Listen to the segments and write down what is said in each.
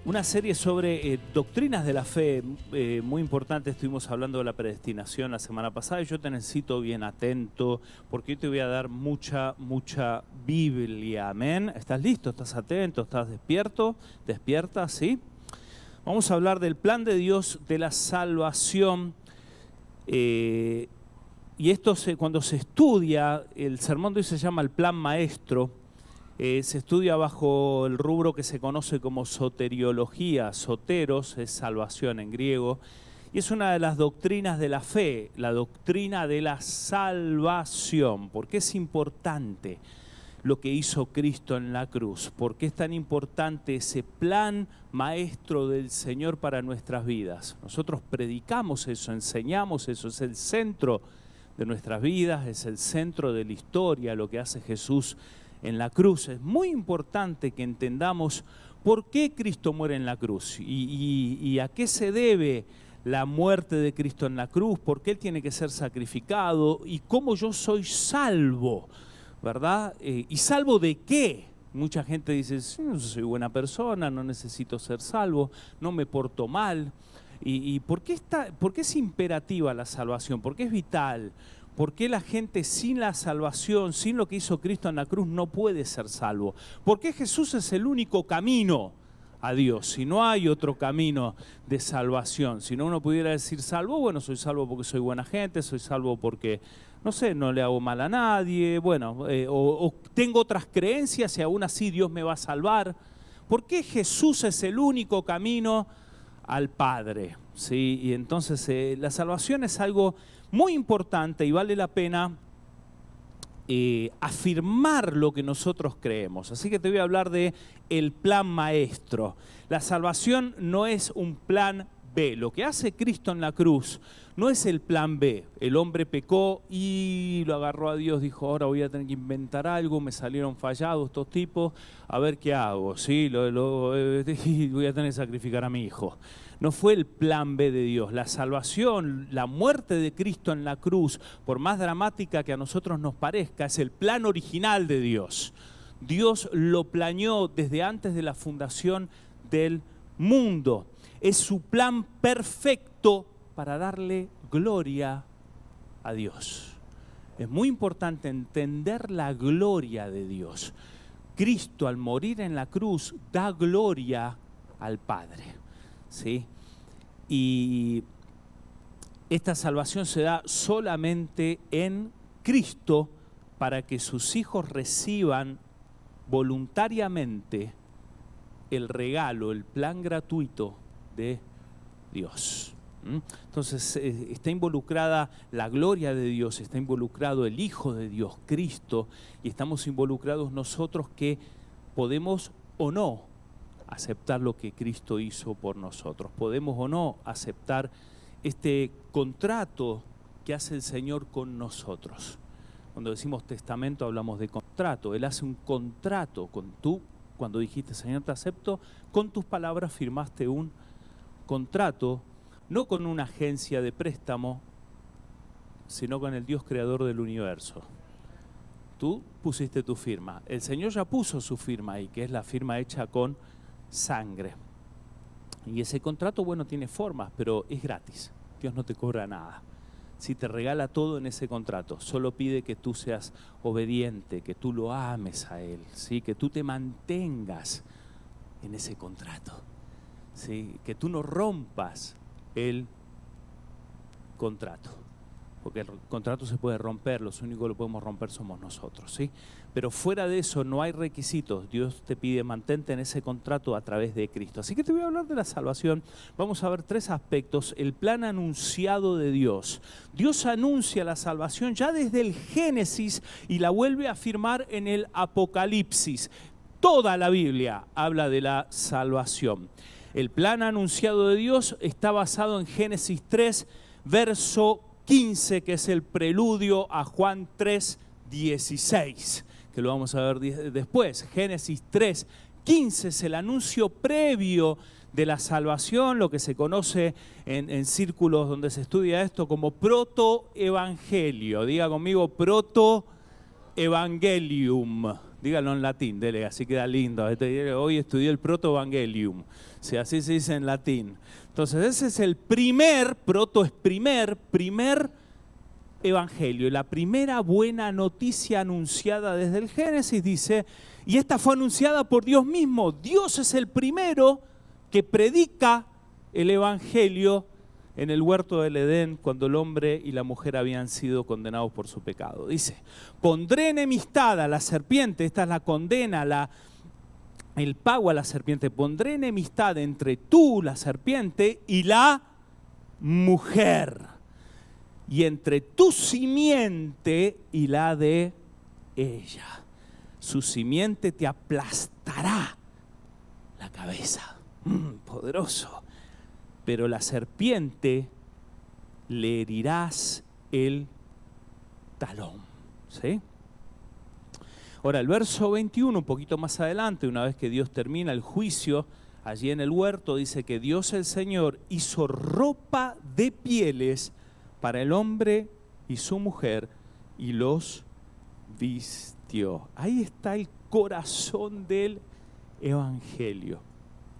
Una serie sobre doctrinas de la fe muy importante. Estuvimos hablando de la predestinación la semana pasada y yo te necesito bien atento porque hoy te voy a dar mucha Biblia. Amén. ¿Estás listo? ¿Estás atento? ¿Estás despierto? ¿Despierta? ¿Sí? Vamos a hablar del plan de Dios de la salvación. Y esto cuando se estudia, el sermón de hoy se llama el plan maestro. Se estudia bajo el rubro que se conoce como soteriología. Soteros es salvación en griego. Y es una de las doctrinas de la fe, la doctrina de la salvación. ¿Por qué es importante lo que hizo Cristo en la cruz? ¿Por qué es tan importante ese plan maestro del Señor para nuestras vidas? Nosotros predicamos eso, enseñamos eso, es el centro de nuestras vidas, es el centro de la historia, lo que hace Jesús en la cruz. Es muy importante que entendamos por qué Cristo muere en la cruz y a qué se debe la muerte de Cristo en la cruz, por qué Él tiene que ser sacrificado y cómo yo soy salvo, ¿verdad? ¿Y salvo de qué? Mucha gente dice, yo soy buena persona, no necesito ser salvo, no me porto mal. ¿Y por qué es imperativa la salvación? ¿Por qué es vital? ¿Por qué la gente sin la salvación, sin lo que hizo Cristo en la cruz, no puede ser salvo? ¿Por qué Jesús es el único camino a Dios? Si no hay otro camino de salvación. Si no uno pudiera decir salvo, bueno, soy salvo porque soy buena gente, soy salvo porque, no sé, no le hago mal a nadie, bueno, o tengo otras creencias y aún así Dios me va a salvar. ¿Por qué Jesús es el único camino al Padre? ¿Sí? Y entonces la salvación es algo muy importante y vale la pena afirmar lo que nosotros creemos. Así que te voy a hablar de el plan maestro. La salvación no es un plan B. Lo que hace Cristo en la cruz no es el plan B. El hombre pecó y lo agarró a Dios, dijo, ahora voy a tener que inventar algo, me salieron fallados estos tipos, a ver qué hago, ¿sí? Voy a tener que sacrificar a mi hijo. No fue el plan B de Dios. La salvación, la muerte de Cristo en la cruz, por más dramática que a nosotros nos parezca, es el plan original de Dios. Dios lo planeó desde antes de la fundación del mundo. Es su plan perfecto para darle gloria a Dios. Es muy importante entender la gloria de Dios. Cristo, al morir en la cruz, da gloria al Padre. ¿Sí? Y esta salvación se da solamente en Cristo para que sus hijos reciban voluntariamente el regalo, el plan gratuito de Dios. Entonces está involucrada la gloria de Dios, está involucrado el Hijo de Dios, Cristo, y estamos involucrados nosotros que podemos o no aceptar lo que Cristo hizo por nosotros. Podemos o no aceptar este contrato que hace el Señor con nosotros. Cuando decimos testamento hablamos de contrato. Él hace un contrato con tú. Cuando dijiste, Señor, te acepto, con tus palabras firmaste un contrato, no con una agencia de préstamo, sino con el Dios creador del universo. Tú pusiste tu firma. El Señor ya puso su firma ahí, que es la firma hecha con sangre. Y ese contrato, bueno, tiene formas, pero es gratis. Dios no te cobra nada. Si te regala todo en ese contrato, solo pide que tú seas obediente, que tú lo ames a Él, ¿sí? Que tú te mantengas en ese contrato, ¿sí? Que tú no rompas el contrato. Porque el contrato se puede romper, los únicos que lo podemos romper somos nosotros, ¿sí? Pero fuera de eso no hay requisitos. Dios te pide mantente en ese contrato a través de Cristo. Así que te voy a hablar de la salvación. Vamos a ver tres aspectos. El plan anunciado de Dios. Dios anuncia la salvación ya desde el Génesis y la vuelve a afirmar en el Apocalipsis. Toda la Biblia habla de la salvación. El plan anunciado de Dios está basado en Génesis 3, verso 15, que es el preludio a Juan 3:16, que lo vamos a ver después. Génesis 3:15 es el anuncio previo de la salvación, lo que se conoce en círculos donde se estudia esto como protoevangelio. Diga conmigo, protoevangelium. Dígalo en latín, dele, así queda lindo. Hoy estudié el Protoevangelium, si así se dice en latín. Entonces ese es el primer, proto es primer evangelio. La primera buena noticia anunciada desde el Génesis dice, y esta fue anunciada por Dios mismo. Dios es el primero que predica el evangelio en el huerto del Edén, cuando el hombre y la mujer habían sido condenados por su pecado. Dice, pondré enemistad a la serpiente, esta es la condena, el pago a la serpiente, pondré enemistad entre tú, la serpiente, y la mujer, y entre tu simiente y la de ella. Su simiente te aplastará la cabeza. Poderoso. Pero la serpiente le herirás el talón. ¿Sí? Ahora, el verso 21, un poquito más adelante, una vez que Dios termina el juicio, allí en el huerto dice que Dios el Señor hizo ropa de pieles para el hombre y su mujer y los vistió. Ahí está el corazón del evangelio.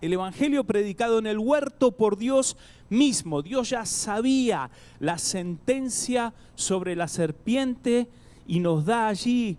El evangelio predicado en el huerto por Dios mismo. Dios ya sabía la sentencia sobre la serpiente y nos da allí,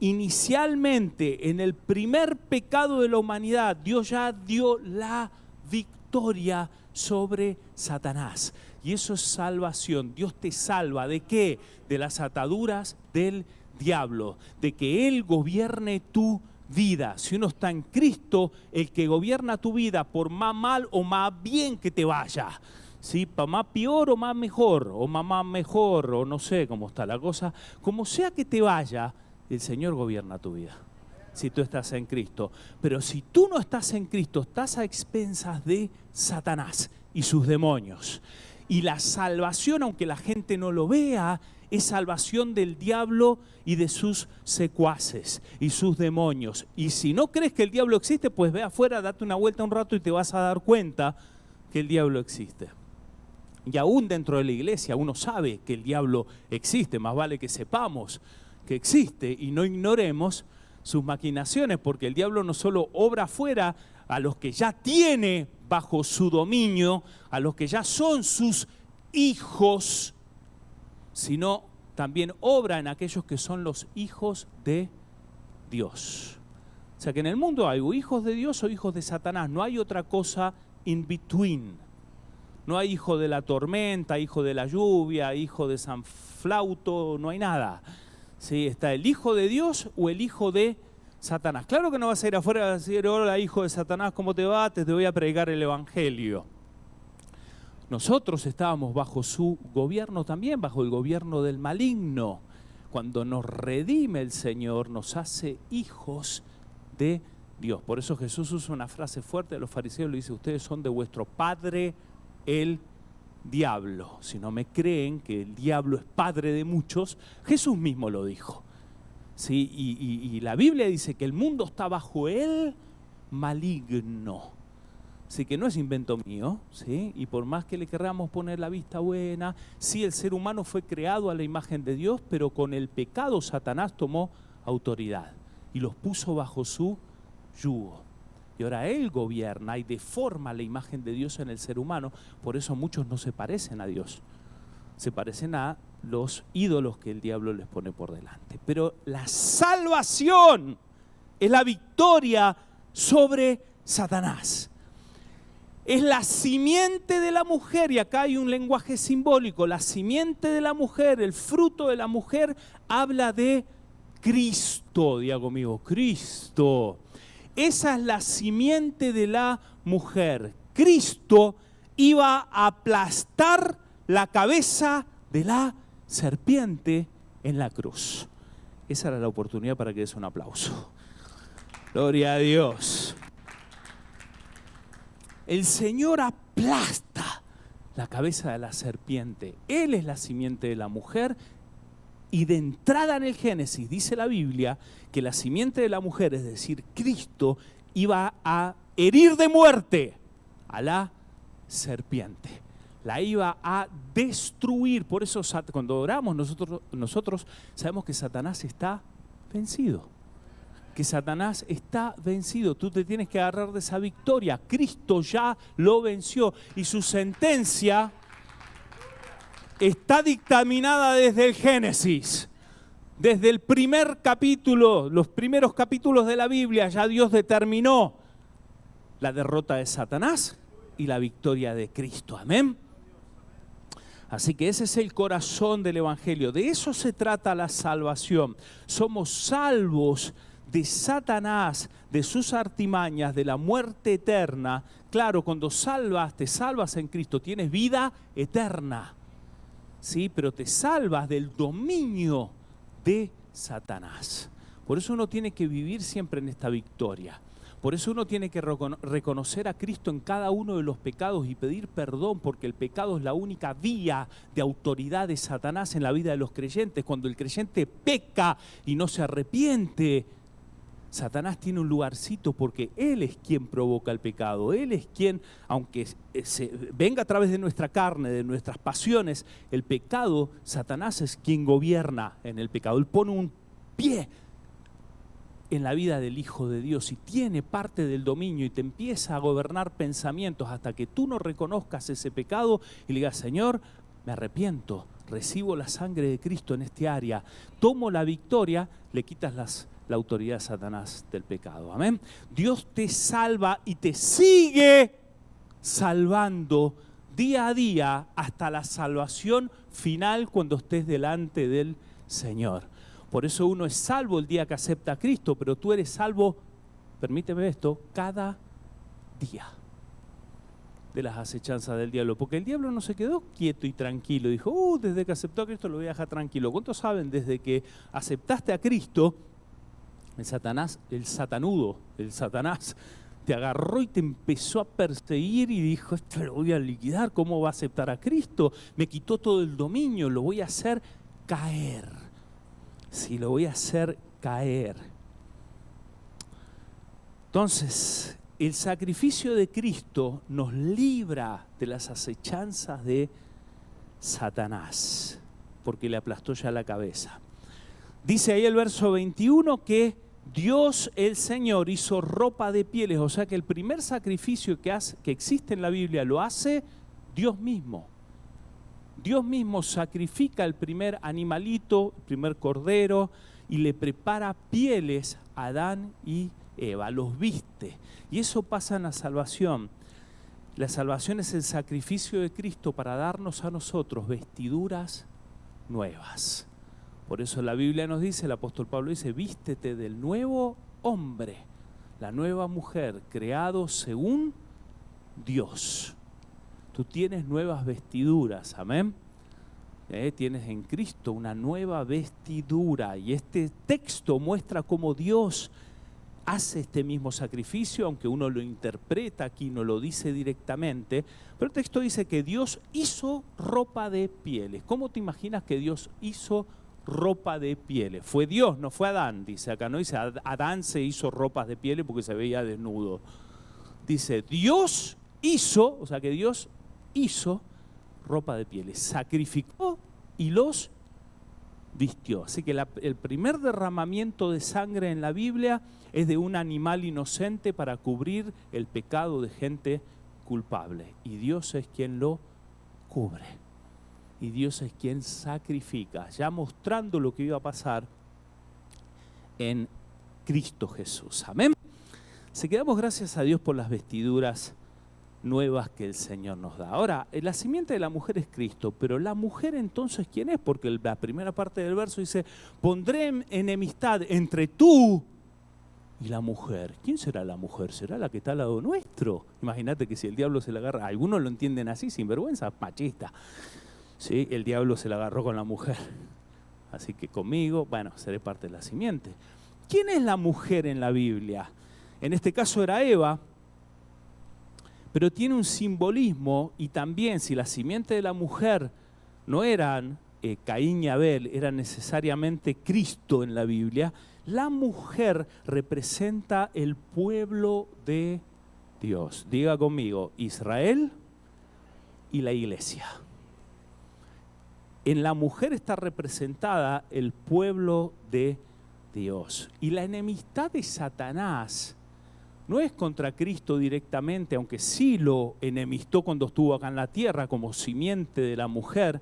inicialmente, en el primer pecado de la humanidad, Dios ya dio la victoria sobre Satanás. Y eso es salvación. Dios te salva. ¿De qué? De las ataduras del diablo. De que Él gobierne tu vida. Si uno está en Cristo, el que gobierna tu vida, por más mal o más bien que te vaya, ¿sí? Para más peor o más mejor, o más mejor, o no sé cómo está la cosa, como sea que te vaya, el Señor gobierna tu vida, si tú estás en Cristo. Pero si tú no estás en Cristo, estás a expensas de Satanás y sus demonios. Y la salvación, aunque la gente no lo vea, es salvación del diablo y de sus secuaces y sus demonios. Y si no crees que el diablo existe, pues ve afuera, date una vuelta un rato y te vas a dar cuenta que el diablo existe. Y aún dentro de la iglesia uno sabe que el diablo existe, más vale que sepamos que existe y no ignoremos sus maquinaciones, porque el diablo no solo obra afuera a los que ya tiene bajo su dominio, a los que ya son sus hijos, sino también obra en aquellos que son los hijos de Dios. O sea que en el mundo hay o hijos de Dios o hijos de Satanás, no hay otra cosa in between. No hay hijo de la tormenta, hijo de la lluvia, hijo de San Flauto, no hay nada. ¿Sí? Está el hijo de Dios o el hijo de Satanás. Claro que no vas a ir afuera a decir, hola hijo de Satanás, ¿cómo te va? Te voy a predicar el evangelio. Nosotros estábamos bajo su gobierno también, bajo el gobierno del maligno. Cuando nos redime el Señor, nos hace hijos de Dios. Por eso Jesús usa una frase fuerte de los fariseos, le dice, ustedes son de vuestro padre el diablo. Si no me creen que el diablo es padre de muchos, Jesús mismo lo dijo. ¿Sí? Y la Biblia dice que el mundo está bajo el maligno. Así que no es invento mío, ¿sí? Y por más que le queramos poner la vista buena, sí, el ser humano fue creado a la imagen de Dios, pero con el pecado Satanás tomó autoridad y los puso bajo su yugo. Y ahora él gobierna y deforma la imagen de Dios en el ser humano. Por eso muchos no se parecen a Dios. Se parecen a los ídolos que el diablo les pone por delante. Pero la salvación es la victoria sobre Satanás. Es la simiente de la mujer, y acá hay un lenguaje simbólico. La simiente de la mujer, el fruto de la mujer, habla de Cristo. Diga conmigo, Cristo. Esa es la simiente de la mujer. Cristo iba a aplastar la cabeza de la serpiente en la cruz. Esa era la oportunidad para que des un aplauso. Gloria a Dios. El Señor aplasta la cabeza de la serpiente. Él es la simiente de la mujer. Y de entrada en el Génesis dice la Biblia que la simiente de la mujer, es decir, Cristo, iba a herir de muerte a la serpiente. La iba a destruir. Por eso cuando oramos nosotros sabemos que Satanás está vencido. que Satanás está vencido. Tú te tienes que agarrar de esa victoria. Cristo ya lo venció y su sentencia está dictaminada desde el Génesis. Desde el primer capítulo, los primeros capítulos de la Biblia, ya Dios determinó la derrota de Satanás y la victoria de Cristo. Amén. Así que ese es el corazón del Evangelio. De eso se trata la salvación. Somos salvos de Satanás, de sus artimañas, de la muerte eterna. Claro, cuando te salvas en Cristo, tienes vida eterna. Sí, pero te salvas del dominio de Satanás. Por eso uno tiene que vivir siempre en esta victoria. Por eso uno tiene que reconocer a Cristo en cada uno de los pecados y pedir perdón, porque el pecado es la única vía de autoridad de Satanás en la vida de los creyentes. Cuando el creyente peca y no se arrepiente, Satanás tiene un lugarcito porque Él es quien provoca el pecado. Él es quien, aunque venga a través de nuestra carne, de nuestras pasiones, el pecado, Satanás es quien gobierna en el pecado. Él pone un pie en la vida del Hijo de Dios y tiene parte del dominio y te empieza a gobernar pensamientos hasta que tú no reconozcas ese pecado y le digas: Señor, me arrepiento, recibo la sangre de Cristo en este área, tomo la victoria, le quitas la autoridad a Satanás del pecado. Amén. Dios te salva y te sigue salvando día a día hasta la salvación final cuando estés delante del Señor. Por eso uno es salvo el día que acepta a Cristo, pero tú eres salvo, permíteme esto, cada día de las acechanzas del diablo. Porque el diablo no se quedó quieto y tranquilo. Dijo, desde que aceptó a Cristo lo voy a dejar tranquilo. ¿Cuántos saben? Desde que aceptaste a Cristo, el Satanás te agarró y te empezó a perseguir y dijo: esto lo voy a liquidar, ¿cómo va a aceptar a Cristo? Me quitó todo el dominio, lo voy a hacer caer. Sí, lo voy a hacer caer. Entonces, el sacrificio de Cristo nos libra de las acechanzas de Satanás, porque le aplastó ya la cabeza. Dice ahí el verso 21 que Dios el Señor hizo ropa de pieles, o sea que el primer sacrificio que existe en la Biblia lo hace Dios mismo. Dios mismo sacrifica el primer animalito, el primer cordero, y le prepara pieles a Adán y Eva, los viste. Y eso pasa en la salvación. La salvación es el sacrificio de Cristo para darnos a nosotros vestiduras nuevas. Por eso la Biblia nos dice, el apóstol Pablo dice: vístete del nuevo hombre, la nueva mujer, creado según Dios. Tú tienes nuevas vestiduras, amén. Tienes en Cristo una nueva vestidura. Y este texto muestra cómo Dios hace este mismo sacrificio, aunque uno lo interpreta aquí, no lo dice directamente. Pero el texto dice que Dios hizo ropa de pieles. ¿Cómo te imaginas que Dios hizo ropa de pieles? Fue Dios, no fue Adán, dice acá. No dice Adán se hizo ropas de pieles porque se veía desnudo. Dice Dios hizo, o sea que Dios hizo ropa de pieles, sacrificó y los vistió. Así que el primer derramamiento de sangre en la Biblia es de un animal inocente para cubrir el pecado de gente culpable. Y Dios es quien lo cubre. Y Dios es quien sacrifica, ya mostrando lo que iba a pasar en Cristo Jesús. Amén. Así que damos gracias a Dios por las vestiduras nuevas que el Señor nos da. Ahora, la simiente de la mujer es Cristo, pero la mujer entonces, ¿quién es? Porque la primera parte del verso dice: pondré enemistad entre tú y la mujer. ¿Quién será la mujer? ¿Será la que está al lado nuestro? Imagínate que si el diablo se la agarra, algunos lo entienden así, sin vergüenza, machista. Sí, el diablo se la agarró con la mujer. Así que conmigo, bueno, seré parte de la simiente. ¿Quién es la mujer en la Biblia? En este caso era Eva, pero tiene un simbolismo, y también si la simiente de la mujer no eran Caín y Abel, era necesariamente Cristo en la Biblia, la mujer representa el pueblo de Dios. Diga conmigo: Israel y la iglesia. En la mujer está representada el pueblo de Dios. Y la enemistad de Satanás no es contra Cristo directamente, aunque sí lo enemistó cuando estuvo acá en la tierra como simiente de la mujer,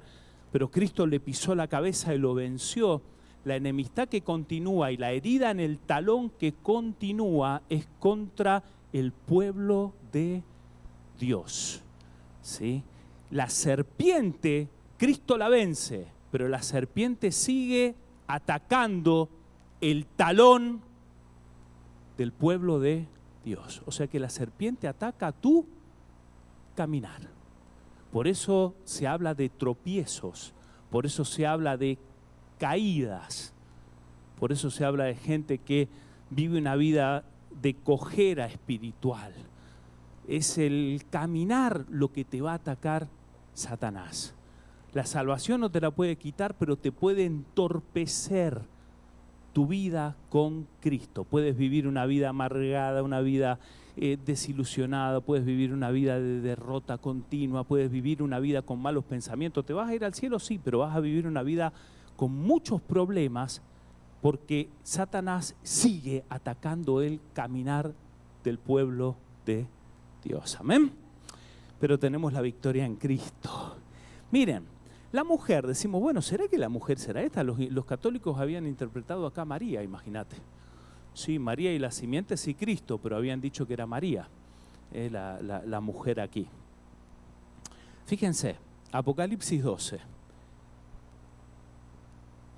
pero Cristo le pisó la cabeza y lo venció. La enemistad que continúa y la herida en el talón que continúa es contra el pueblo de Dios. ¿Sí? La serpiente, Cristo la vence, pero la serpiente sigue atacando el talón del pueblo de Dios. O sea que la serpiente ataca tu caminar. Por eso se habla de tropiezos, por eso se habla de caídas, por eso se habla de gente que vive una vida de cojera espiritual. Es el caminar lo que te va a atacar Satanás. La salvación no te la puede quitar, pero te puede entorpecer tu vida con Cristo. Puedes vivir una vida amargada, una vida desilusionada, puedes vivir una vida de derrota continua, puedes vivir una vida con malos pensamientos. ¿Te vas a ir al cielo? Sí, pero vas a vivir una vida con muchos problemas porque Satanás sigue atacando el caminar del pueblo de Dios. Amén. Pero tenemos la victoria en Cristo. Miren, la mujer, decimos, bueno, ¿será que la mujer será esta? Los católicos habían interpretado acá a María, imagínate. Sí, María y la simiente, sí, Cristo, pero habían dicho que era María, la mujer aquí. Fíjense, Apocalipsis 12.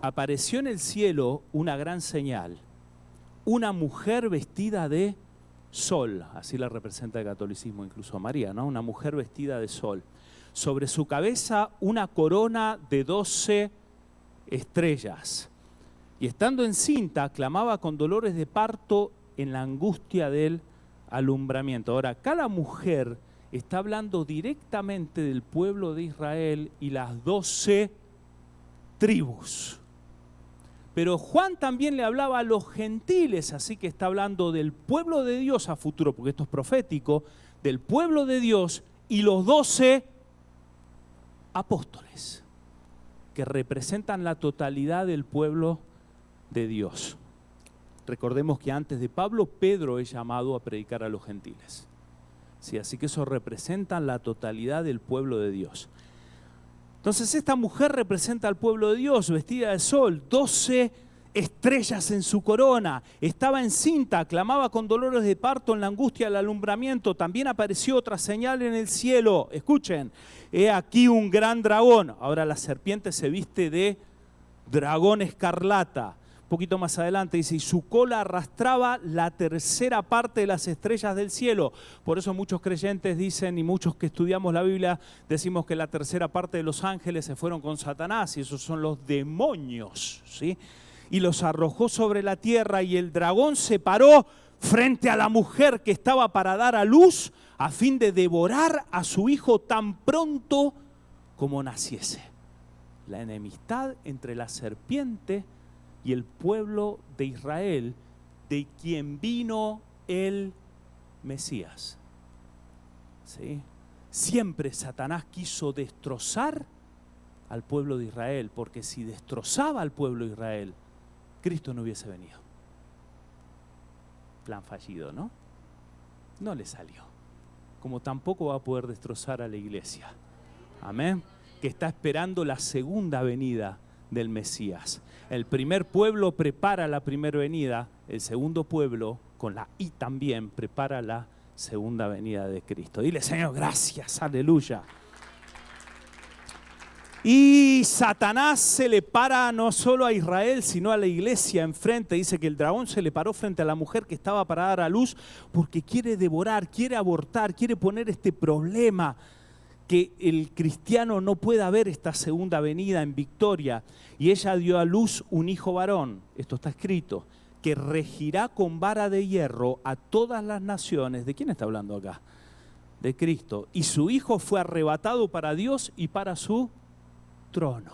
Apareció en el cielo una gran señal, una mujer vestida de sol, así la representa el catolicismo incluso a María, ¿no? Una mujer vestida de sol. Sobre su cabeza una corona de 12 estrellas. Y estando encinta, clamaba con dolores de parto en la angustia del alumbramiento. Ahora, acá la mujer está hablando directamente del pueblo de Israel y las 12 tribus. Pero Juan también le hablaba a los gentiles, así que está hablando del pueblo de Dios a futuro, porque esto es profético, del pueblo de Dios y los 12 apóstoles, que representan la totalidad del pueblo de Dios. Recordemos que antes de Pablo, Pedro es llamado a predicar a los gentiles. Sí, así que eso representa la totalidad del pueblo de Dios. Entonces esta mujer representa al pueblo de Dios, vestida de sol, 12 estrellas en su corona, estaba encinta, clamaba con dolores de parto en la angustia del alumbramiento. También apareció otra señal en el cielo. Escuchen, he aquí un gran dragón. Ahora la serpiente se viste de dragón escarlata. Un poquito más adelante dice, y su cola arrastraba la tercera parte de las estrellas del cielo. Por eso muchos creyentes dicen, y muchos que estudiamos la Biblia, decimos que la tercera parte de los ángeles se fueron con Satanás, y esos son los demonios, ¿sí? Y los arrojó sobre la tierra, y el dragón se paró frente a la mujer que estaba para dar a luz, a fin de devorar a su hijo tan pronto como naciese. La enemistad entre la serpiente y el pueblo de Israel, de quien vino el Mesías. ¿Sí? Siempre Satanás quiso destrozar al pueblo de Israel, porque si destrozaba al pueblo de Israel, Cristo no hubiese venido. Plan fallido, ¿no? No le salió. Como tampoco va a poder destrozar a la iglesia. Amén. Que está esperando la segunda venida del Mesías. El primer pueblo prepara la primera venida, el segundo pueblo, con la I también, prepara la segunda venida de Cristo. Dile, Señor, gracias, aleluya. Y Satanás se le para no solo a Israel, sino a la iglesia enfrente. Dice que el dragón se le paró frente a la mujer que estaba para dar a luz porque quiere devorar, quiere abortar, quiere poner este problema que el cristiano no pueda ver esta segunda venida en victoria. Y ella dio a luz un hijo varón, esto está escrito, que regirá con vara de hierro a todas las naciones. ¿De quién está hablando acá? De Cristo. Y su hijo fue arrebatado para Dios y para su trono.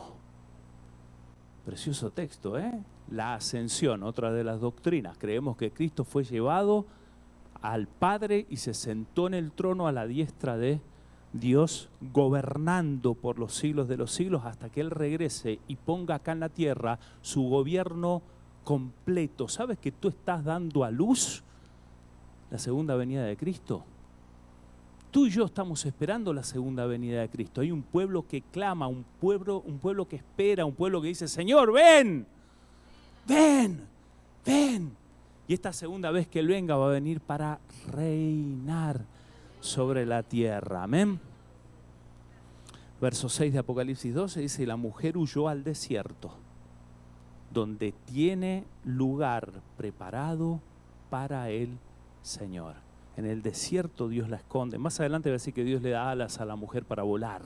Precioso texto, ¿eh? La ascensión, otra de las doctrinas. Creemos que Cristo fue llevado al Padre y se sentó en el trono a la diestra de Dios, gobernando por los siglos de los siglos hasta que Él regrese y ponga acá en la tierra su gobierno completo. ¿Sabes que tú estás dando a luz la segunda venida de Cristo? Tú y yo estamos esperando la segunda venida de Cristo. Hay un pueblo que clama, un pueblo que espera, un pueblo que dice, Señor, ven, ven, ven. Y esta segunda vez que Él venga va a venir para reinar sobre la tierra. Amén. Verso 6 de Apocalipsis 12 dice, la mujer huyó al desierto, donde tiene lugar preparado para el Señor. En el desierto Dios la esconde. Más adelante va a decir que Dios le da alas a la mujer para volar.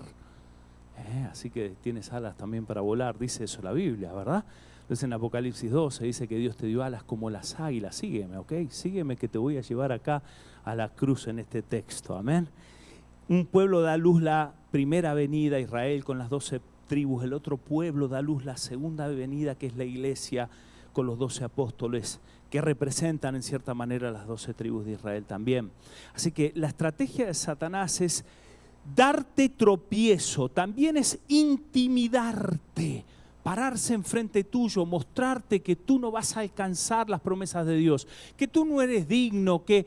Así que tienes alas también para volar, dice eso la Biblia, ¿verdad? Entonces en Apocalipsis 12 dice que Dios te dio alas como las águilas. Sígueme, ¿ok? Sígueme que te voy a llevar acá a la cruz en este texto, amén. Un pueblo da a luz la primera venida, Israel con las 12 tribus. El otro pueblo da a luz la segunda venida, que es la iglesia con los 12 apóstoles, que representan en cierta manera las 12 tribus de Israel también. Así que la estrategia de Satanás es darte tropiezo, también es intimidarte, pararse enfrente tuyo, mostrarte que tú no vas a alcanzar las promesas de Dios, que tú no eres digno, ¿qué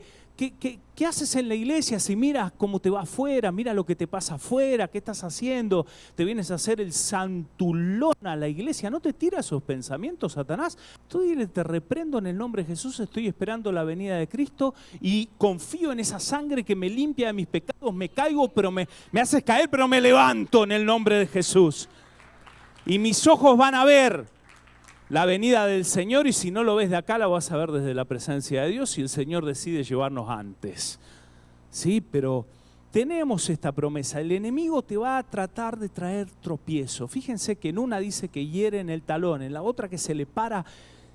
haces en la iglesia si miras cómo te va afuera, mira lo que te pasa afuera, qué estás haciendo? Te vienes a hacer el santulón a la iglesia. ¿No te tira esos pensamientos, Satanás? Tú dile, te reprendo en el nombre de Jesús, estoy esperando la venida de Cristo y confío en esa sangre que me limpia de mis pecados. Me caigo, pero me haces caer, pero me levanto en el nombre de Jesús. Y mis ojos van a ver la venida del Señor, y si no lo ves de acá, la vas a ver desde la presencia de Dios, y el Señor decide llevarnos antes. Sí, pero tenemos esta promesa. El enemigo te va a tratar de traer tropiezo. Fíjense que en una dice que hiere en el talón, en la otra que se le para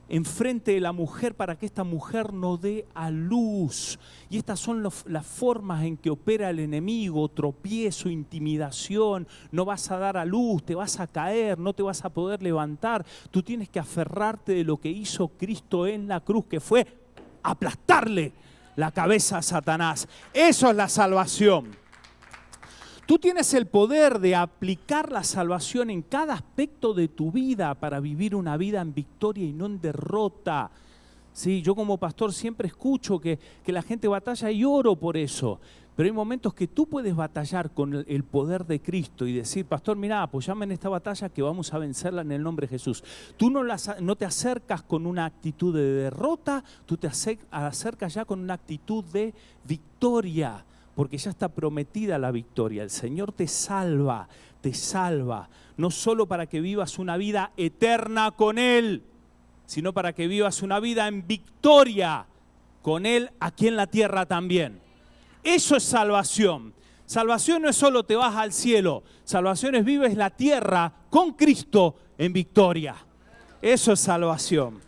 enfrente de la mujer para que esta mujer no dé a luz. Y estas son las formas en que opera el enemigo: tropiezo, intimidación. No vas a dar a luz, te vas a caer, no te vas a poder levantar. Tú tienes que aferrarte de lo que hizo Cristo en la cruz, que fue aplastarle la cabeza a Satanás. Eso es la salvación. Tú tienes el poder de aplicar la salvación en cada aspecto de tu vida para vivir una vida en victoria y no en derrota. Sí, yo como pastor siempre escucho que la gente batalla y oro por eso. Pero hay momentos que tú puedes batallar con el poder de Cristo y decir, pastor, mira, apoyame en esta batalla que vamos a vencerla en el nombre de Jesús. Tú no te acercas con una actitud de derrota, tú te acercas ya con una actitud de victoria, porque ya está prometida la victoria. El Señor te salva, no solo para que vivas una vida eterna con Él, sino para que vivas una vida en victoria con Él aquí en la tierra también. Eso es salvación. Salvación no es solo te vas al cielo, salvación es vives la tierra con Cristo en victoria. Eso es salvación.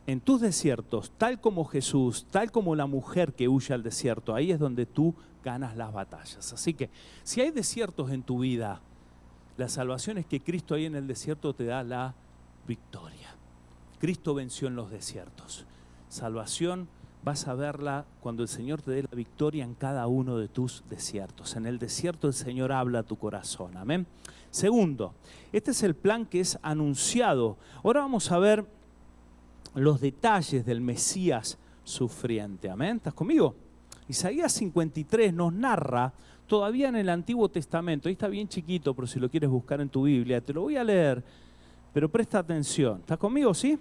En tus desiertos, tal como Jesús, tal como la mujer que huye al desierto, ahí es donde tú ganas las batallas. Así que si hay desiertos en tu vida, la salvación es que Cristo ahí en el desierto te da la victoria. Cristo venció en los desiertos. Salvación vas a verla cuando el Señor te dé la victoria en cada uno de tus desiertos. En el desierto el Señor habla a tu corazón. Amén. Segundo, este es el plan que es anunciado. Ahora vamos a ver los detalles del Mesías sufriente. Amén. ¿Estás conmigo? Isaías 53 nos narra, todavía en el Antiguo Testamento, ahí está bien chiquito, pero si lo quieres buscar en tu Biblia, te lo voy a leer, pero presta atención. ¿Estás conmigo? ¿Sí?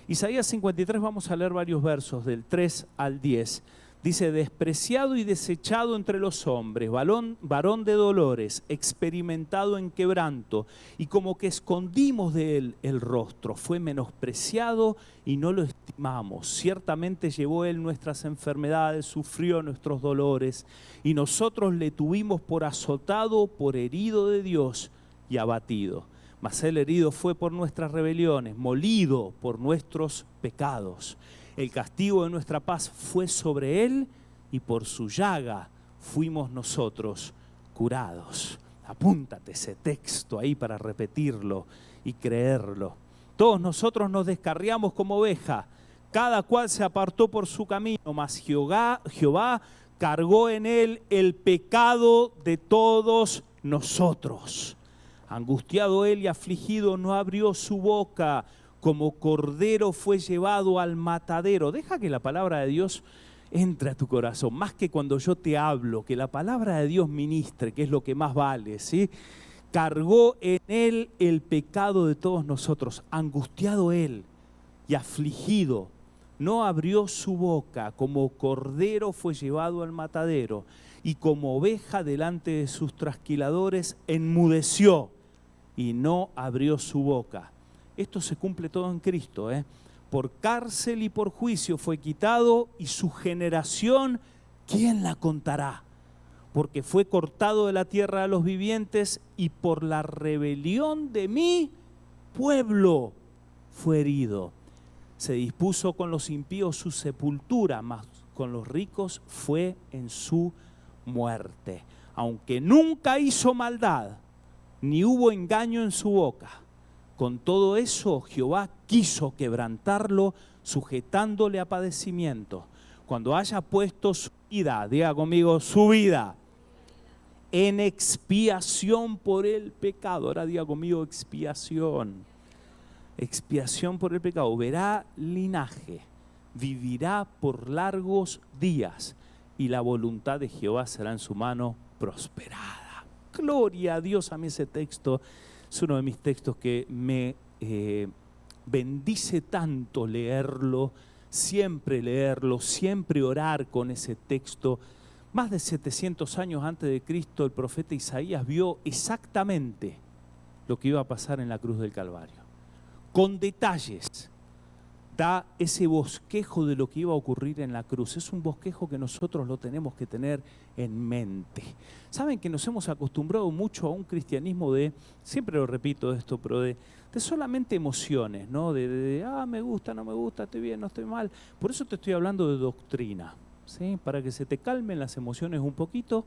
Isaías 53, vamos a leer varios versos, del 3 al 10. Dice, despreciado y desechado entre los hombres, varón de dolores, experimentado en quebranto, y como que escondimos de él el rostro, fue menospreciado y no lo estimamos. Ciertamente llevó él nuestras enfermedades, sufrió nuestros dolores, y nosotros le tuvimos por azotado, por herido de Dios y abatido. Mas él herido fue por nuestras rebeliones, molido por nuestros pecados. El castigo de nuestra paz fue sobre él, y por su llaga fuimos nosotros curados. Apúntate ese texto ahí para repetirlo y creerlo. Todos nosotros nos descarriamos como oveja, cada cual se apartó por su camino, mas Jehová cargó en él el pecado de todos nosotros. Angustiado él y afligido, no abrió su boca. Como cordero fue llevado al matadero. Deja que la palabra de Dios entre a tu corazón, más que cuando yo te hablo, que la palabra de Dios ministre, que es lo que más vale, ¿sí? Cargó en él el pecado de todos nosotros. Angustiado él y afligido, no abrió su boca. Como cordero fue llevado al matadero, y como oveja delante de sus trasquiladores enmudeció y no abrió su boca. Esto se cumple todo en Cristo, ¿eh? Por cárcel y por juicio fue quitado, y su generación, ¿quién la contará? Porque fue cortado de la tierra de los vivientes, y por la rebelión de mi pueblo fue herido. Se dispuso con los impíos su sepultura, mas con los ricos fue en su muerte. Aunque nunca hizo maldad, ni hubo engaño en su boca, con todo eso Jehová quiso quebrantarlo, sujetándole a padecimiento. Cuando haya puesto su vida, diga conmigo, su vida, en expiación por el pecado. Ahora diga conmigo, expiación. Expiación por el pecado. Verá linaje, vivirá por largos días, y la voluntad de Jehová será en su mano prosperada. Gloria a Dios. A mí ese texto es uno de mis textos que me bendice tanto leerlo, siempre orar con ese texto. Más de 700 años antes de Cristo, el profeta Isaías vio exactamente lo que iba a pasar en la cruz del Calvario. Con detalles, da ese bosquejo de lo que iba a ocurrir en la cruz. Es un bosquejo que nosotros lo tenemos que tener en mente. Saben que nos hemos acostumbrado mucho a un cristianismo de, siempre lo repito esto, pero de solamente emociones, ¿no? Me gusta, no me gusta, estoy bien, no estoy mal. Por eso te estoy hablando de doctrina, ¿sí? Para que se te calmen las emociones un poquito,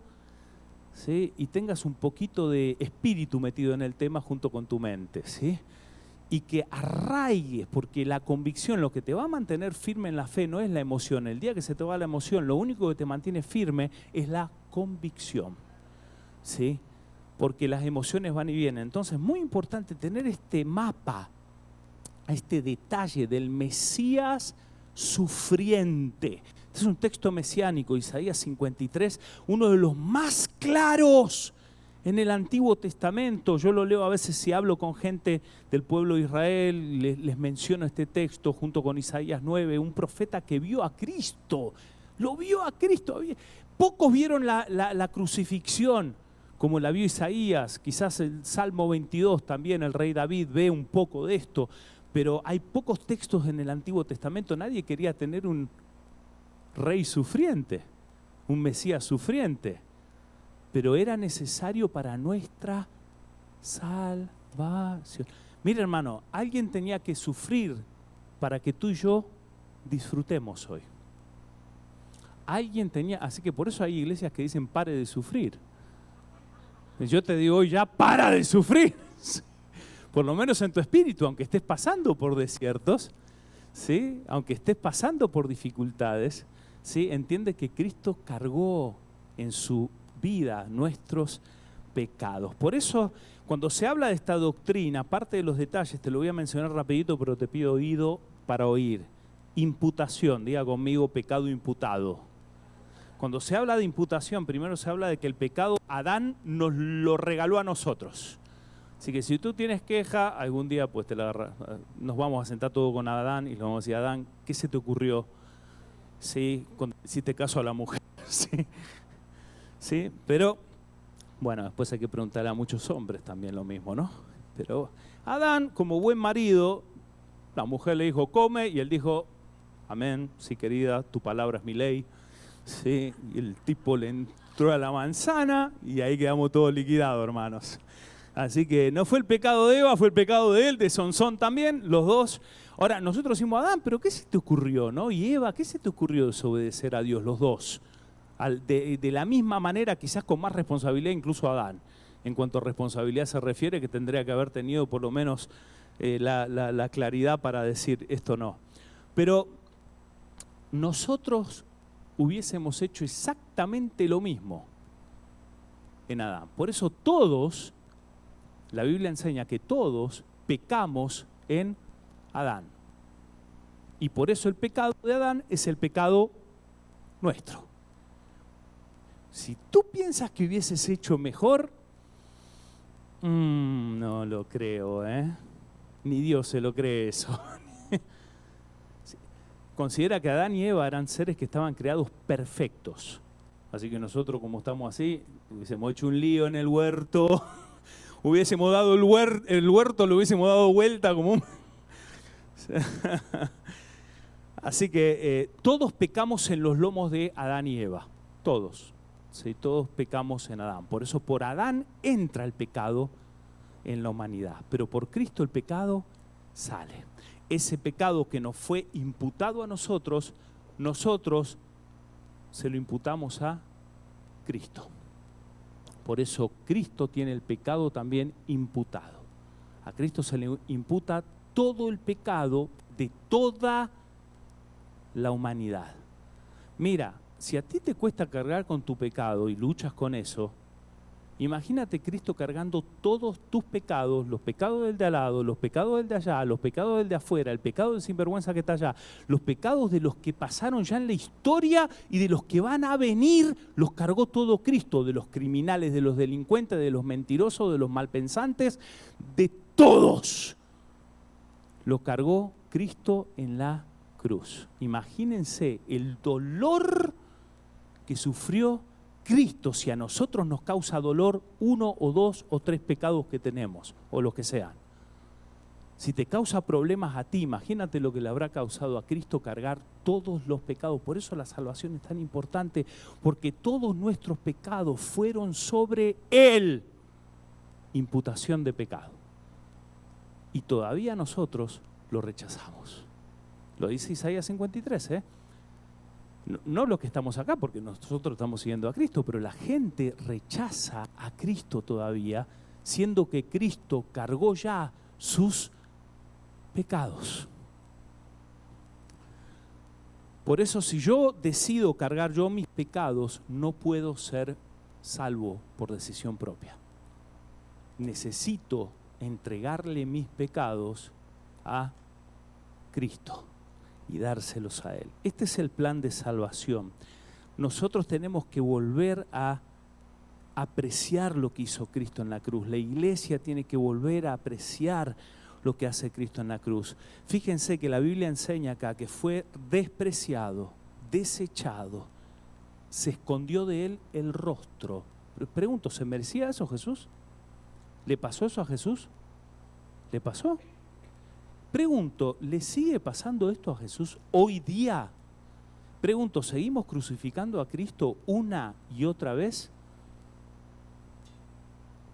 ¿sí? Y tengas un poquito de espíritu metido en el tema junto con tu mente, ¿sí? Y que arraigues, porque la convicción, lo que te va a mantener firme en la fe no es la emoción. El día que se te va la emoción, lo único que te mantiene firme es la convicción, ¿sí? Porque las emociones van y vienen. Entonces, muy importante tener este mapa, este detalle del Mesías sufriente. Este es un texto mesiánico, Isaías 53, uno de los más claros en el Antiguo Testamento. Yo lo leo a veces si hablo con gente del pueblo de Israel, les menciono este texto junto con Isaías 9, un profeta que vio a Cristo, lo vio a Cristo. Pocos vieron la crucifixión como la vio Isaías, quizás el Salmo 22 también, el rey David ve un poco de esto, pero hay pocos textos en el Antiguo Testamento. Nadie quería tener un rey sufriente, un Mesías sufriente, pero era necesario para nuestra salvación. Mira, hermano, alguien tenía que sufrir para que tú y yo disfrutemos hoy. Alguien tenía, así que por eso hay iglesias que dicen pare de sufrir. Yo te digo hoy ya, para de sufrir. Por lo menos en tu espíritu, aunque estés pasando por desiertos, ¿sí? Aunque estés pasando por dificultades, ¿sí? Entiende que Cristo cargó en su vida nuestros pecados. Por eso, cuando se habla de esta doctrina, aparte de los detalles, te lo voy a mencionar rapidito, pero te pido oído para oír. Imputación, diga conmigo, pecado imputado. Cuando se habla de imputación, primero se habla de que el pecado Adán nos lo regaló a nosotros. Así que si tú tienes queja, algún día pues nos vamos a sentar todo con Adán y le vamos a decir, Adán, ¿qué se te ocurrió? Sí, cuando hiciste caso a la mujer. Sí. Sí, pero bueno, después hay que preguntarle a muchos hombres también lo mismo, ¿no? Pero Adán, como buen marido, la mujer le dijo, come, y él dijo, amén, sí querida, tu palabra es mi ley. Sí, y el tipo le entró a la manzana y ahí quedamos todos liquidados, hermanos. Así que no fue el pecado de Eva, fue el pecado de él, de Sansón también, los dos. Ahora, nosotros decimos, Adán, ¿pero qué se te ocurrió, no? Y Eva, ¿qué se te ocurrió desobedecer a Dios, los dos? De la misma manera, quizás con más responsabilidad, incluso Adán, en cuanto a responsabilidad se refiere, que tendría que haber tenido por lo menos la claridad para decir esto no. Pero nosotros hubiésemos hecho exactamente lo mismo en Adán. Por eso todos La Biblia enseña que todos pecamos en Adán. Y por eso el pecado de Adán es el pecado nuestro. Si tú piensas que hubieses hecho mejor, no lo creo, ni Dios se lo cree eso. Considera que Adán y Eva eran seres que estaban creados perfectos. Así que nosotros, como estamos así, hubiésemos hecho un lío en el huerto, hubiésemos dado el huerto, lo hubiésemos dado vuelta como un... Así que todos pecamos en los lomos de Adán y Eva, todos. Sí, todos pecamos en Adán. Por eso por Adán entra el pecado en la humanidad, pero por Cristo el pecado sale. Ese pecado que nos fue imputado a nosotros, nosotros se lo imputamos a Cristo. Por eso Cristo tiene el pecado también imputado. A Cristo se le imputa todo el pecado de toda la humanidad. Mira, si a ti te cuesta cargar con tu pecado y luchas con eso, imagínate Cristo cargando todos tus pecados, los pecados del de al lado, los pecados del de allá, los pecados del de afuera, el pecado del sinvergüenza que está allá, los pecados de los que pasaron ya en la historia y de los que van a venir, los cargó todo Cristo, de los criminales, de los delincuentes, de los mentirosos, de los malpensantes, de todos. Lo cargó Cristo en la cruz. Imagínense el dolor que sufrió Cristo si a nosotros nos causa dolor 1 o 2 o 3 pecados que tenemos, o los que sean. Si te causa problemas a ti, imagínate lo que le habrá causado a Cristo cargar todos los pecados. Por eso la salvación es tan importante, porque todos nuestros pecados fueron sobre Él. Imputación de pecado. Y todavía nosotros lo rechazamos. Lo dice Isaías 53, No los que estamos acá, porque nosotros estamos siguiendo a Cristo, pero la gente rechaza a Cristo todavía, siendo que Cristo cargó ya sus pecados. Por eso, si yo decido cargar yo mis pecados, no puedo ser salvo por decisión propia. Necesito entregarle mis pecados a Cristo y dárselos a Él. Este es el plan de salvación. Nosotros tenemos que volver a apreciar lo que hizo Cristo en la cruz. La iglesia tiene que volver a apreciar lo que hace Cristo en la cruz. Fíjense que la Biblia enseña acá que fue despreciado, desechado, se escondió de Él el rostro. Pregunto, ¿se merecía eso Jesús? ¿Le pasó eso a Jesús? ¿Le pasó? Pregunto, ¿le sigue pasando esto a Jesús hoy día? Pregunto, ¿seguimos crucificando a Cristo una y otra vez?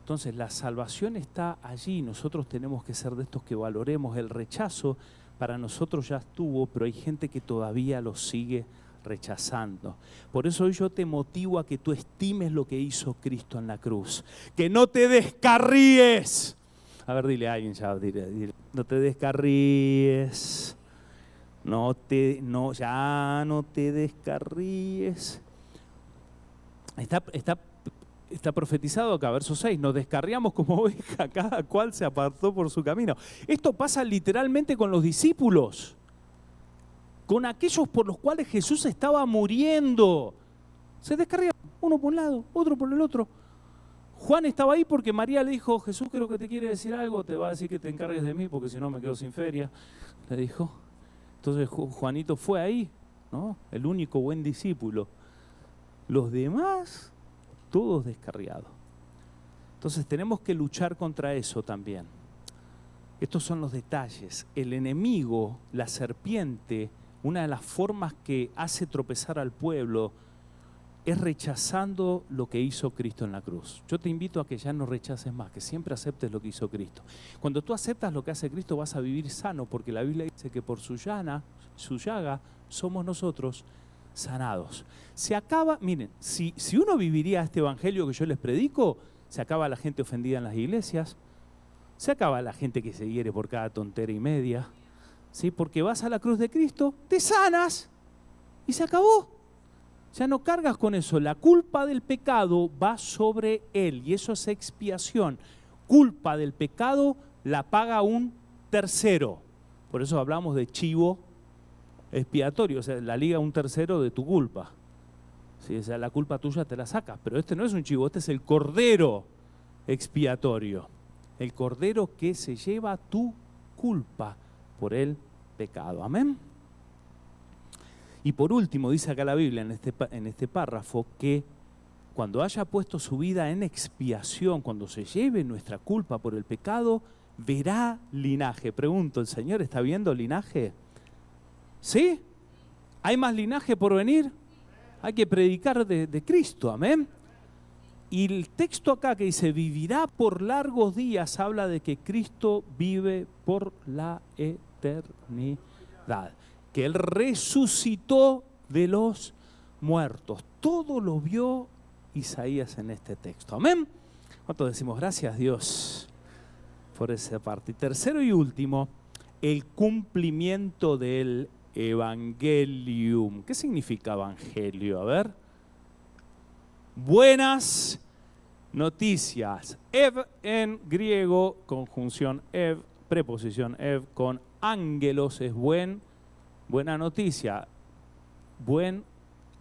Entonces, la salvación está allí. Nosotros tenemos que ser de estos que valoremos. El rechazo para nosotros ya estuvo, pero hay gente que todavía lo sigue rechazando. Por eso hoy yo te motivo a que tú estimes lo que hizo Cristo en la cruz. Que no te descarríes. A ver, dile a alguien ya, dile, no te descarríes, ya no te descarríes. Está profetizado acá, verso 6, nos descarriamos como oveja, cada cual se apartó por su camino. Esto pasa literalmente con los discípulos, con aquellos por los cuales Jesús estaba muriendo. Se descarriaban, uno por un lado, otro por el otro. Juan estaba ahí porque María le dijo, Jesús creo que te quiere decir algo, te va a decir que te encargues de mí porque si no me quedo sin feria, le dijo. Entonces Juanito fue ahí, ¿no? El único buen discípulo. Los demás, todos descarriados. Entonces tenemos que luchar contra eso también. Estos son los detalles. El enemigo, la serpiente, una de las formas que hace tropezar al pueblo es rechazando lo que hizo Cristo en la cruz. Yo te invito a que ya no rechaces más, que siempre aceptes lo que hizo Cristo. Cuando tú aceptas lo que hace Cristo vas a vivir sano, porque la Biblia dice que por su llaga somos nosotros sanados. Se acaba, miren, si uno viviría este evangelio que yo les predico, se acaba la gente ofendida en las iglesias, se acaba la gente que se hiere por cada tontera y media, ¿sí? Porque vas a la cruz de Cristo, te sanas y se acabó. Ya no cargas con eso. La culpa del pecado va sobre Él y eso es expiación. culpa del pecado la paga un tercero. Por eso hablamos de chivo expiatorio, o sea, la liga un tercero de tu culpa. ¿Sí? O sea, la culpa tuya te la sacas, pero este no es un chivo, este es el cordero expiatorio. El cordero que se lleva tu culpa por el pecado. Amén. Y por último, dice acá la Biblia en este párrafo que cuando haya puesto su vida en expiación, cuando se lleve nuestra culpa por el pecado, verá linaje. Pregunto, ¿el Señor está viendo linaje? ¿Sí? ¿Hay más linaje por venir? Hay que predicar de Cristo, amén. Y el texto acá que dice, vivirá por largos días, habla de que Cristo vive por la eternidad. Que Él resucitó de los muertos. Todo lo vio Isaías en este texto. Amén. ¿Cuántos decimos gracias Dios por esa parte? Y tercero y último, el cumplimiento del Evangelium. ¿Qué significa evangelio? A ver. Buenas noticias. Ev en griego, conjunción ev, preposición ev con ángelos es buena noticia. Buen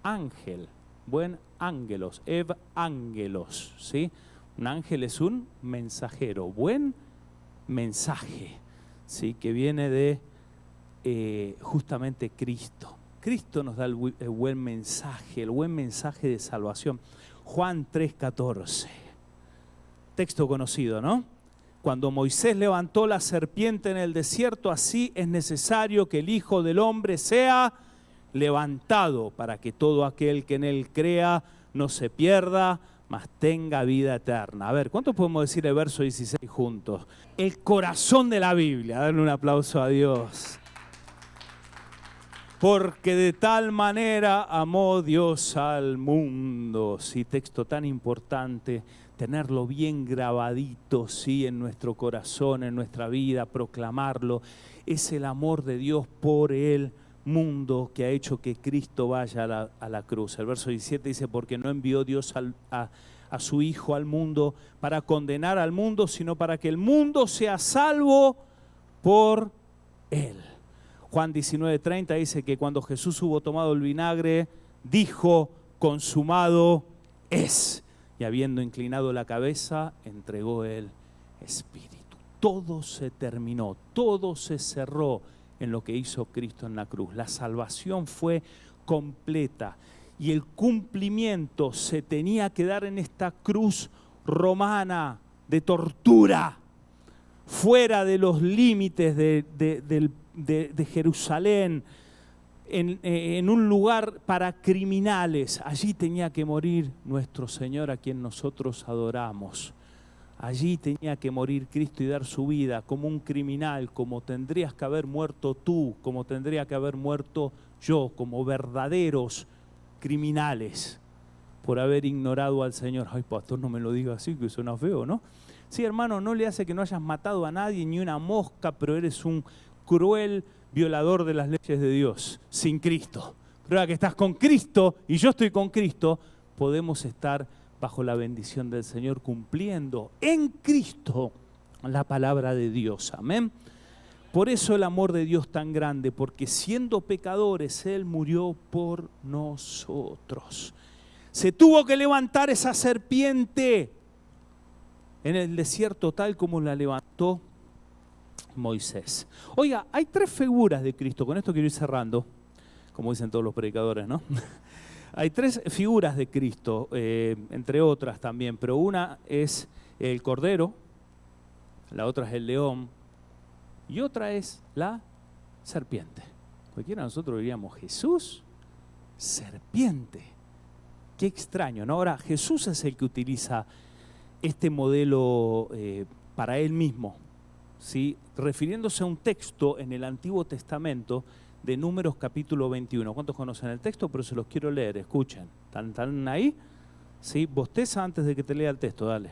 ángel, buen ángelos, ev ángelos, ¿sí? Un ángel es un mensajero, buen mensaje, ¿sí? Que viene de justamente Cristo. Cristo nos da el buen mensaje de salvación. Juan 3:14, texto conocido, ¿no? Cuando Moisés levantó la serpiente en el desierto, así es necesario que el Hijo del Hombre sea levantado para que todo aquel que en él crea no se pierda, mas tenga vida eterna. A ver, ¿cuántos podemos decir el verso 16 juntos? El corazón de la Biblia. Darle un aplauso a Dios. Porque de tal manera amó Dios al mundo. Sí, texto tan importante, tenerlo bien grabadito, sí, en nuestro corazón, en nuestra vida, proclamarlo. Es el amor de Dios por el mundo que ha hecho que Cristo vaya a la cruz. El verso 17 dice, porque no envió Dios a su Hijo al mundo para condenar al mundo, sino para que el mundo sea salvo por Él. Juan 19:30 dice que cuando Jesús hubo tomado el vinagre, dijo, consumado es. Y habiendo inclinado la cabeza, entregó el Espíritu. Todo se terminó, todo se cerró en lo que hizo Cristo en la cruz. La salvación fue completa y el cumplimiento se tenía que dar en esta cruz romana de tortura, fuera de los límites de Jerusalén, en un lugar para criminales. Allí tenía que morir nuestro Señor, a quien nosotros adoramos. Allí tenía que morir Cristo y dar su vida como un criminal, como tendrías que haber muerto tú, como tendría que haber muerto yo, como verdaderos criminales, por haber ignorado al Señor. Ay, pastor, no me lo diga así, que suena feo, ¿no? Sí, hermano, no le hace que no hayas matado a nadie, ni una mosca, pero eres un cruel violador de las leyes de Dios, sin Cristo. Pero ahora que estás con Cristo y yo estoy con Cristo, podemos estar bajo la bendición del Señor, cumpliendo en Cristo la palabra de Dios. Amén. Por eso el amor de Dios tan grande, porque siendo pecadores, Él murió por nosotros. Se tuvo que levantar esa serpiente en el desierto tal como la levantó Moisés. Oiga, hay tres figuras de Cristo. Con esto quiero ir cerrando, como dicen todos los predicadores, ¿no? Hay tres figuras de Cristo, entre otras también, pero una es el Cordero, la otra es el león y otra es la serpiente. Cualquiera de nosotros diríamos, Jesús, serpiente. Qué extraño, ¿no? Ahora, Jesús es el que utiliza este modelo para Él mismo, ¿sí? Refiriéndose a un texto en el Antiguo Testamento de Números capítulo 21. ¿Cuántos conocen el texto? Pero se los quiero leer, escuchen. ¿Están ahí? ¿Sí? Bosteza antes de que te lea el texto, dale.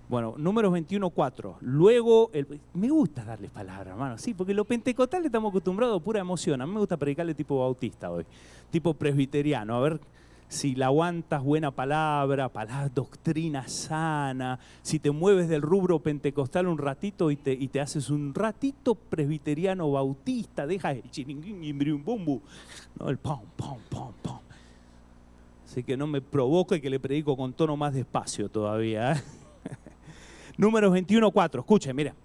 Bueno, Números 21:4. Luego, me gusta darles palabras, hermano, sí, porque los pentecostales estamos acostumbrados a pura emoción. A mí me gusta predicarle tipo bautista hoy, tipo presbiteriano. A ver, si la aguantas buena palabra, doctrina sana, si te mueves del rubro pentecostal un ratito y te haces un ratito presbiteriano bautista, deja el chiringuín y bumbu, no el pom, pom, pom, pom. Así que no me provoque que le predico con tono más despacio todavía, ¿eh? Números 21:4, escuchen, mira.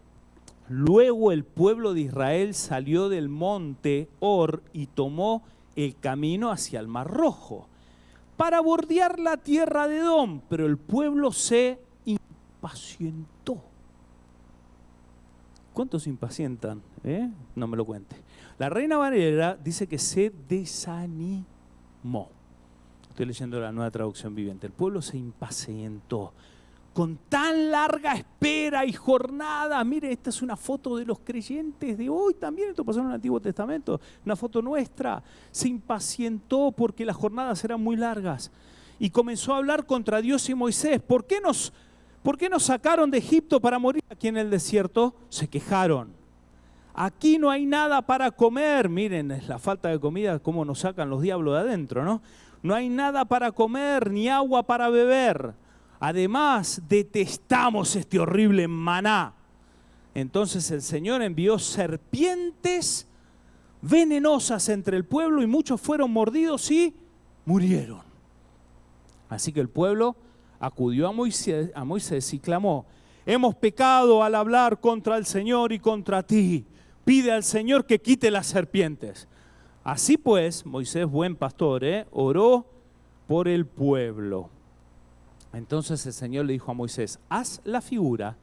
Luego el pueblo de Israel salió del monte Hor y tomó el camino hacia el Mar Rojo para bordear la tierra de Edom, pero el pueblo se impacientó. ¿Cuántos se impacientan? No me lo cuente. La Reina Valera dice que se desanimó. Estoy leyendo la Nueva Traducción Viviente. El pueblo se impacientó. Con tan larga espera y jornada, mire, esta es una foto de los creyentes de hoy también, esto pasó en el Antiguo Testamento, una foto nuestra. Se impacientó porque las jornadas eran muy largas y comenzó a hablar contra Dios y Moisés. ¿Por qué nos sacaron de Egipto para morir aquí en el desierto? Se quejaron. Aquí no hay nada para comer. Miren, es la falta de comida, cómo nos sacan los diablos de adentro, ¿no? No hay nada para comer, ni agua para beber. Además, detestamos este horrible maná. Entonces el Señor envió serpientes venenosas entre el pueblo y muchos fueron mordidos y murieron. Así que el pueblo acudió a Moisés y clamó: hemos pecado al hablar contra el Señor y contra ti. Pide al Señor que quite las serpientes. Así pues, Moisés, buen pastor, oró por el pueblo. Entonces el Señor le dijo a Moisés: haz la figura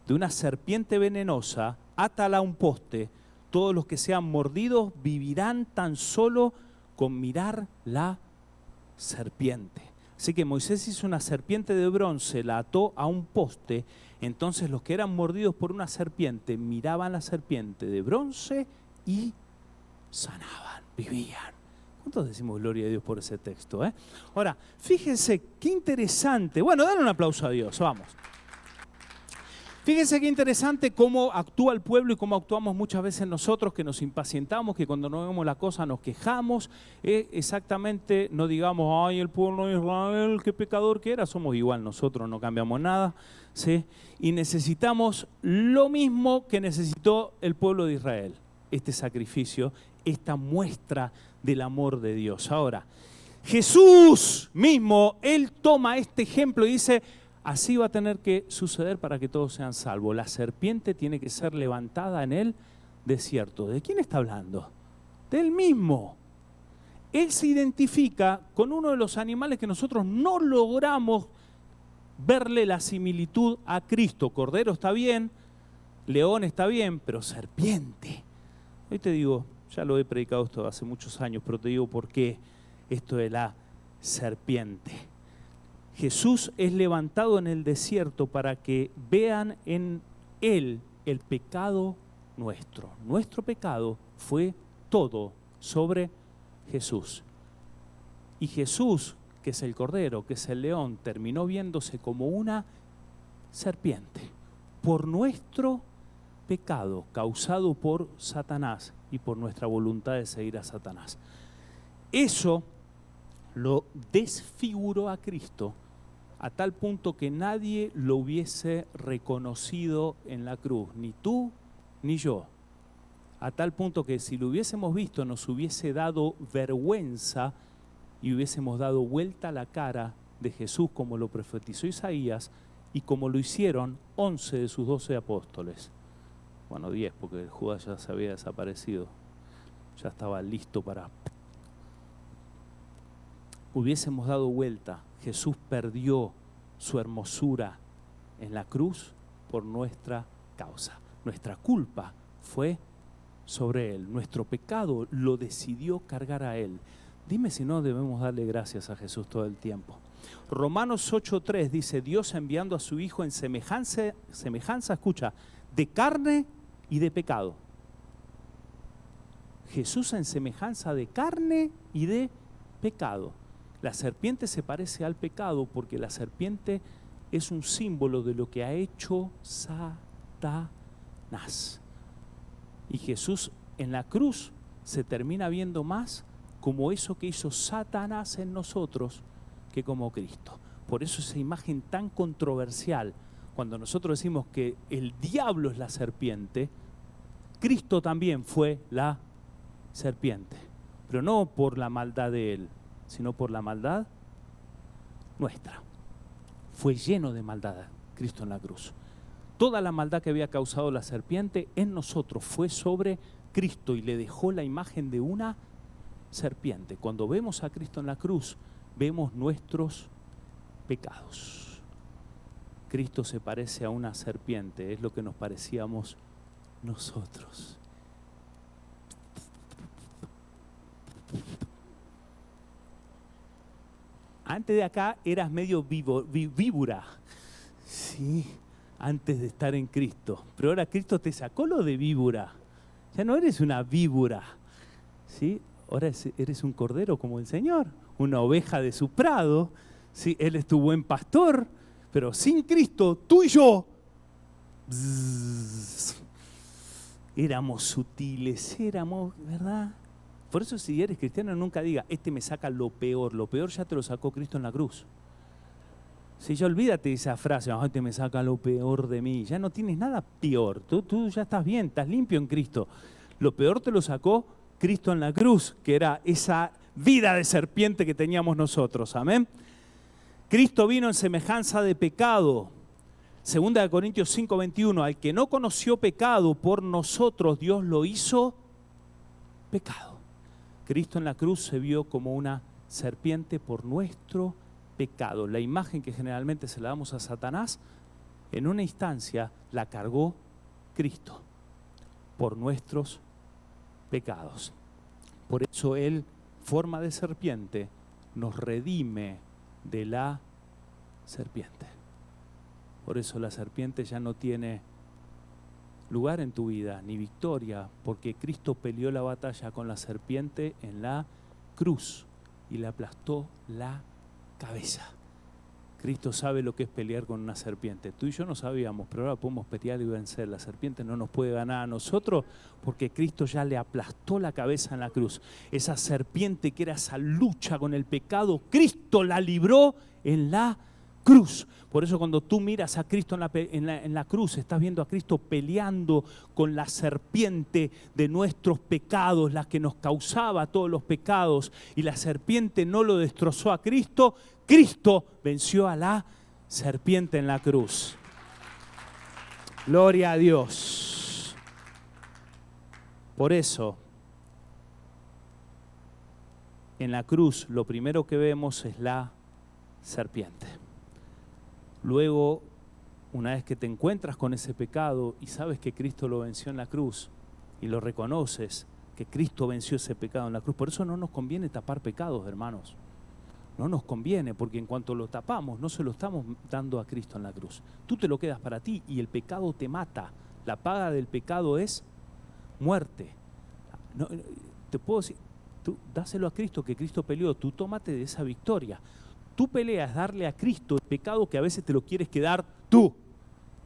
de una serpiente venenosa, átala a un poste. Todos los que sean mordidos vivirán tan solo con mirar la serpiente. Así que Moisés hizo una serpiente de bronce, la ató a un poste. Entonces los que eran mordidos por una serpiente miraban la serpiente de bronce y sanaban, vivían. ¿Cuántos decimos gloria a Dios por ese texto? Ahora, fíjense qué interesante. Bueno, dale un aplauso a Dios, vamos. Fíjense qué interesante cómo actúa el pueblo y cómo actuamos muchas veces nosotros, que nos impacientamos, que cuando no vemos la cosa nos quejamos. Exactamente, no digamos, ay, el pueblo de Israel, qué pecador que era. Somos igual nosotros, no cambiamos nada, ¿sí? Y necesitamos lo mismo que necesitó el pueblo de Israel. Este sacrificio, esta muestra del amor de Dios. Ahora, Jesús mismo, Él toma este ejemplo y dice: así va a tener que suceder para que todos sean salvos. La serpiente tiene que ser levantada en el desierto. ¿De quién está hablando? De Él mismo. Él se identifica con uno de los animales que nosotros no logramos verle la similitud a Cristo. Cordero está bien, león está bien, pero serpiente. Hoy te digo, ya lo he predicado esto hace muchos años, pero te digo por qué esto de la serpiente. Jesús es levantado en el desierto para que vean en Él el pecado nuestro. Nuestro pecado fue todo sobre Jesús. Y Jesús, que es el Cordero, que es el león, terminó viéndose como una serpiente por nuestro pecado causado por Satanás y por nuestra voluntad de seguir a Satanás. Eso lo desfiguró a Cristo a tal punto que nadie lo hubiese reconocido en la cruz, ni tú ni yo. A tal punto que si lo hubiésemos visto nos hubiese dado vergüenza y hubiésemos dado vuelta la cara de Jesús, como lo profetizó Isaías y como lo hicieron 11 de sus 12 apóstoles. Bueno, 10, porque Judas ya se había desaparecido. Ya estaba listo para... Hubiésemos dado vuelta. Jesús perdió su hermosura en la cruz por nuestra causa. Nuestra culpa fue sobre Él. Nuestro pecado lo decidió cargar a Él. Dime si no debemos darle gracias a Jesús todo el tiempo. Romanos 8:3 dice: Dios enviando a su Hijo en semejanza, escucha, de carne y de pecado. Jesús en semejanza de carne y de pecado. La serpiente se parece al pecado porque la serpiente es un símbolo de lo que ha hecho Satanás. Y Jesús en la cruz se termina viendo más como eso que hizo Satanás en nosotros que como Cristo. Por eso esa imagen tan controversial, cuando nosotros decimos que el diablo es la serpiente, Cristo también fue la serpiente, pero no por la maldad de él, sino por la maldad nuestra. Fue lleno de maldad Cristo en la cruz. Toda la maldad que había causado la serpiente en nosotros fue sobre Cristo y le dejó la imagen de una serpiente. Cuando vemos a Cristo en la cruz, vemos nuestros pecados. Cristo se parece a una serpiente, es lo que nos parecíamos nosotros. Antes de acá eras medio víbora, sí, antes de estar en Cristo. Pero ahora Cristo te sacó lo de víbora. Ya no eres una víbora, ¿sí? Ahora eres un cordero como el Señor, una oveja de su prado, ¿sí? Él es tu buen pastor, pero sin Cristo, tú y yo, éramos sutiles, éramos, ¿verdad? Por eso si eres cristiano nunca diga, este me saca lo peor ya te lo sacó Cristo en la cruz. Si ya olvídate de esa frase, este me saca lo peor de mí, ya no tienes nada peor, tú ya estás bien, estás limpio en Cristo. Lo peor te lo sacó Cristo en la cruz, que era esa vida de serpiente que teníamos nosotros, amén. Cristo vino en semejanza de pecado. 2 Corintios 5:21, al que no conoció pecado, por nosotros Dios lo hizo pecado. Cristo en la cruz se vio como una serpiente por nuestro pecado. La imagen que generalmente se la damos a Satanás, en una instancia la cargó Cristo por nuestros pecados. Por eso Él, forma de serpiente, nos redime de la serpiente. Por eso la serpiente ya no tiene lugar en tu vida, ni victoria, porque Cristo peleó la batalla con la serpiente en la cruz y le aplastó la cabeza. Cristo sabe lo que es pelear con una serpiente. Tú y yo no sabíamos, pero ahora podemos pelear y vencer. La serpiente no nos puede ganar a nosotros porque Cristo ya le aplastó la cabeza en la cruz. Esa serpiente que era esa lucha con el pecado, Cristo la libró en la cruz. Por eso cuando tú miras a Cristo en la cruz, estás viendo a Cristo peleando con la serpiente de nuestros pecados, la que nos causaba todos los pecados, y la serpiente no lo destrozó a Cristo. Cristo venció a la serpiente en la cruz. Gloria a Dios. Por eso, en la cruz lo primero que vemos es la serpiente. Luego, una vez que te encuentras con ese pecado y sabes que Cristo lo venció en la cruz y lo reconoces, que Cristo venció ese pecado en la cruz. Por eso no nos conviene tapar pecados, hermanos. No nos conviene, porque en cuanto lo tapamos, no se lo estamos dando a Cristo en la cruz. Tú te lo quedas para ti y el pecado te mata. La paga del pecado es muerte. No, te puedo decir, tú dáselo a Cristo, que Cristo peleó, tú tómate de esa victoria. Tú peleas darle a Cristo el pecado que a veces te lo quieres quedar tú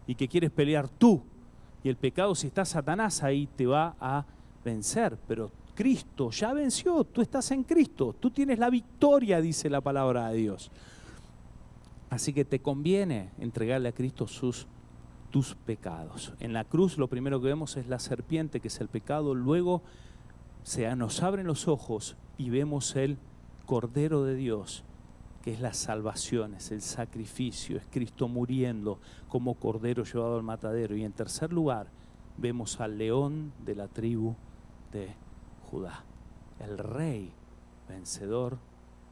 y que quieres pelear tú. Y el pecado, si está Satanás ahí, te va a vencer. Pero Cristo ya venció, tú estás en Cristo, tú tienes la victoria, dice la palabra de Dios. Así que te conviene entregarle a Cristo tus pecados. En la cruz lo primero que vemos es la serpiente, que es el pecado. Luego nos abren los ojos y vemos el Cordero de Dios, que es la salvación, es el sacrificio, es Cristo muriendo como cordero llevado al matadero. Y en tercer lugar, vemos al león de la tribu de Judá, el rey vencedor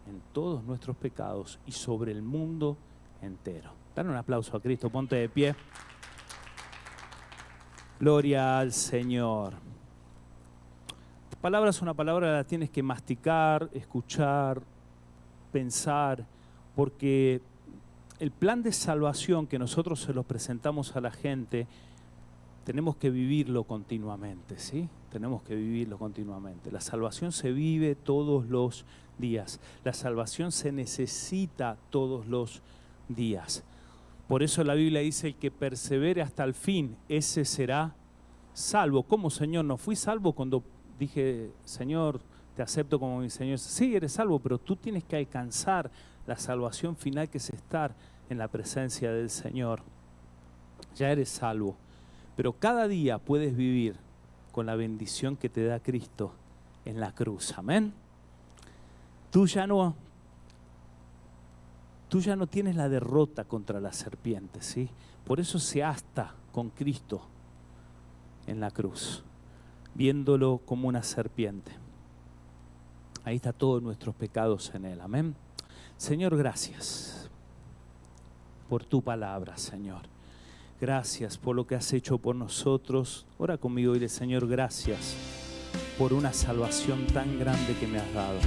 en todos nuestros pecados y sobre el mundo entero. Dale un aplauso a Cristo, ponte de pie. Gloria al Señor. La palabra es una palabra, la tienes que masticar, escuchar, pensar, porque el plan de salvación que nosotros se lo presentamos a la gente, tenemos que vivirlo continuamente, ¿sí? Tenemos que vivirlo continuamente. La salvación se vive todos los días. La salvación se necesita todos los días. Por eso la Biblia dice, el que persevere hasta el fin, ese será salvo. ¿Cómo, Señor? No fui salvo cuando dije, Señor, te acepto como mi Señor. Sí, eres salvo, pero tú tienes que alcanzar la salvación final, que es estar en la presencia del Señor. Ya eres salvo, pero cada día puedes vivir con la bendición que te da Cristo en la cruz. Amén. Tú ya no tienes la derrota contra la serpiente, ¿sí? Por eso se hasta con Cristo en la cruz, viéndolo como una serpiente. Ahí está todos nuestros pecados en Él. Amén. Señor, gracias por tu palabra, Señor. Gracias por lo que has hecho por nosotros. Ora conmigo y dile: Señor, gracias por una salvación tan grande que me has dado.